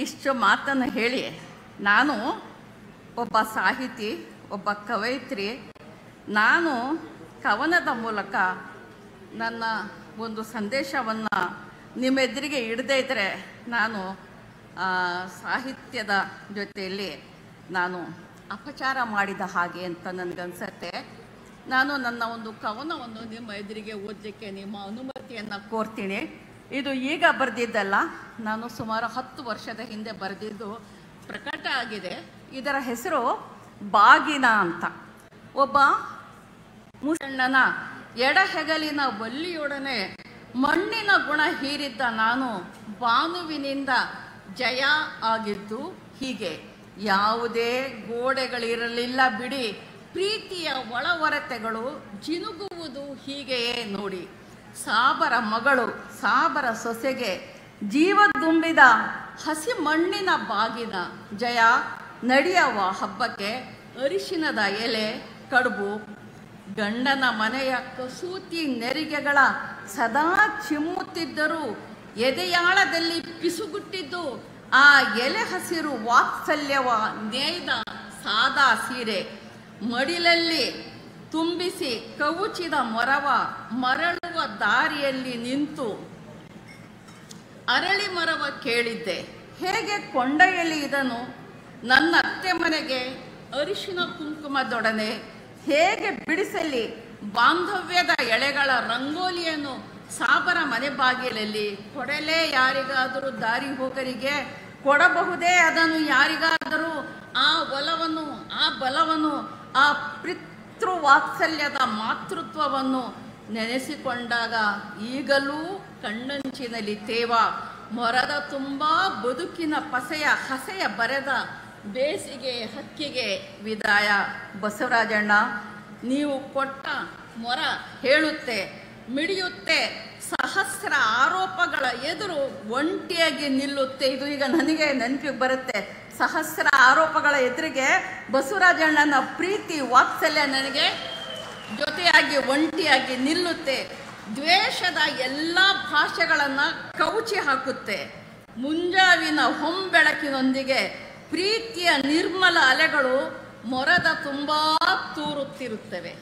ಇಷ್ಟು ಮಾತನ್ನು ಹೇಳಿ ನಾನು ಒಬ್ಬ ಸಾಹಿತಿ, ಒಬ್ಬ ಕವಯಿತ್ರಿ. ನಾನು ಕವನದ ಮೂಲಕ ನನ್ನ ಒಂದು ಸಂದೇಶವನ್ನು ನಿಮ್ಮೆದುರಿಗೆ ಇಡದೇ ಇದ್ದರೆ ನಾನು ಸಾಹಿತ್ಯದ ಜೊತೆಯಲ್ಲಿ ನಾನು ಅಪಚಾರ ಮಾಡಿದ ಹಾಗೆ ಅಂತ ನನಗನ್ಸುತ್ತೆ. ನಾನು ನನ್ನ ಒಂದು ಕವನವನ್ನು ನಿಮ್ಮ ಎದುರಿಗೆ ಓದಲಿಕ್ಕೆ ನಿಮ್ಮ ಅನುಮತಿಯನ್ನು ಕೋರ್ತೀನಿ. ಇದು ಈಗ ಬರೆದಿದ್ದಲ್ಲ, ನಾನು ಸುಮಾರು 10 ವರ್ಷದ ಹಿಂದೆ ಬರೆದಿದ್ದು ಪ್ರಕಟ ಆಗಿದೆ. ಇದರ ಹೆಸರು ಬಾಗಿನ ಅಂತ. ಒಬ್ಬ ಮುಸಣ್ಣನ ಎಡಹೆಗಲಿನ ಬಲ್ಲಿಯೊಡನೆ ಮಣ್ಣಿನ ಗುಣ ಹೀರಿದ್ದ ನಾನು ಬಾನುವಿನಿಂದ ಜಯ ಆಗಿದ್ದು ಹೀಗೆ. ಯಾವುದೇ ಗೋಡೆಗಳಿರಲಿಲ್ಲ ಬಿಡಿ, ಪ್ರೀತಿಯ ಒಳವರತೆಗಳು ಜಿನುಗುವುದು ಹೀಗೆಯೇ ನೋಡಿ. ಸಾಬರ ಮಗಳು ಸಾಬರ ಸೊಸೆಗೆ ಜೀವ ತುಂಬಿದ ಹಸಿ ಮಣ್ಣಿನ ಬಾಗಿನ ಜಯ. ನಡೆಯವ ಹಬ್ಬಕ್ಕೆ ಅರಿಶಿನದ ಎಲೆ ಕಡುಬು. ಗಂಡನ ಮನೆಯ ಕಸೂತಿ ನೆರಿಗೆಗಳ ಸದಾ ಚಿಮ್ಮುತ್ತಿದ್ದರೂ ಎದೆಯಾಳದಲ್ಲಿ ಪಿಸುಗುಟ್ಟಿದ್ದು ಆ ಎಲೆ ಹಸಿರು ವಾತ್ಸಲ್ಯವ ನೇಯ್ದ ಸಾದಾ ಸೀರೆ. ಮಡಿಲಲ್ಲಿ ತುಂಬಿಸಿ ಕವುಚಿದ ಮೊರವ ಮರಳುವ ದಾರಿಯಲ್ಲಿ ನಿಂತು ಅರಳಿ ಮರವ ಕೇಳಿದ್ದೆ, ಹೇಗೆ ಕೊಂಡೊಯ್ಯಲಿ ಇದನ್ನು ನನ್ನ ಅತ್ತೆ ಮನೆಗೆ ಅರಿಶಿನ ಕುಂಕುಮದೊಡನೆ, ಹೇಗೆ ಬಿಡಿಸಲಿ ಬಾಂಧವ್ಯದ ಎಳೆಗಳ ರಂಗೋಲಿಯನ್ನು ಸಾಬರ ಮನೆ ಬಾಗಿಲಲ್ಲಿ. ಕೊಡಲೇ ಯಾರಿಗಾದರೂ ದಾರಿ ಹೋಗರಿಗೆ, ಕೊಡಬಹುದೇ ಅದನ್ನು ಯಾರಿಗಾದರೂ ಆ ಒಲವನ್ನು, ಆ ಬಲವನ್ನು, ಆ ಪಿತೃವಾತ್ಸಲ್ಯದ ಮಾತೃತ್ವವನ್ನು ನೆನೆಸಿಕೊಂಡಾಗ ಈಗಲೂ ಕಣ್ಣಂಚಿನಲ್ಲಿ ತೇವ. ಮೊರದ ತುಂಬ ಬದುಕಿನ ಪಸೆಯ ಹಸೆಯ ಬರೆದ ಬೇಸಿಗೆ ಹಕ್ಕಿಗೆ ವಿದಾಯ. ಬಸವರಾಜಣ್ಣ, ನೀವು ಕೊಟ್ಟ ಮೊರ ಹೇಳುತ್ತೆ, ಮಿಡಿಯುತ್ತೆ, ಸಹಸ್ರ ಆರೋಪಗಳ ಎದುರು ಒಂಟಿಯಾಗಿ ನಿಲ್ಲುತ್ತೆ. ಇದು ಈಗ ನನಗೆ ನೆನಪಿಗೆ ಬರುತ್ತೆ. ಸಹಸ್ರ ಆರೋಪಗಳ ಎದುರಿಗೆ ಬಸವರಾಜಣ್ಣನ ಪ್ರೀತಿ ವಾತ್ಸಲ್ಯ ನನಗೆ ಜೊತೆಯಾಗಿ ಒಂಟಿಯಾಗಿ ನಿಲ್ಲುತ್ತೆ. ದ್ವೇಷದ ಎಲ್ಲ ಭಾಷೆಗಳನ್ನು ಕವುಚಿ ಹಾಕುತ್ತೆ. ಮುಂಜಾವಿನ ಹೊಂಬೆಳಕಿನೊಂದಿಗೆ ಪ್ರೀತಿಯ ನಿರ್ಮಲ ಅಲೆಗಳು ಮೊರದ ತುಂಬ ತೂರುತ್ತಿರುತ್ತವೆ.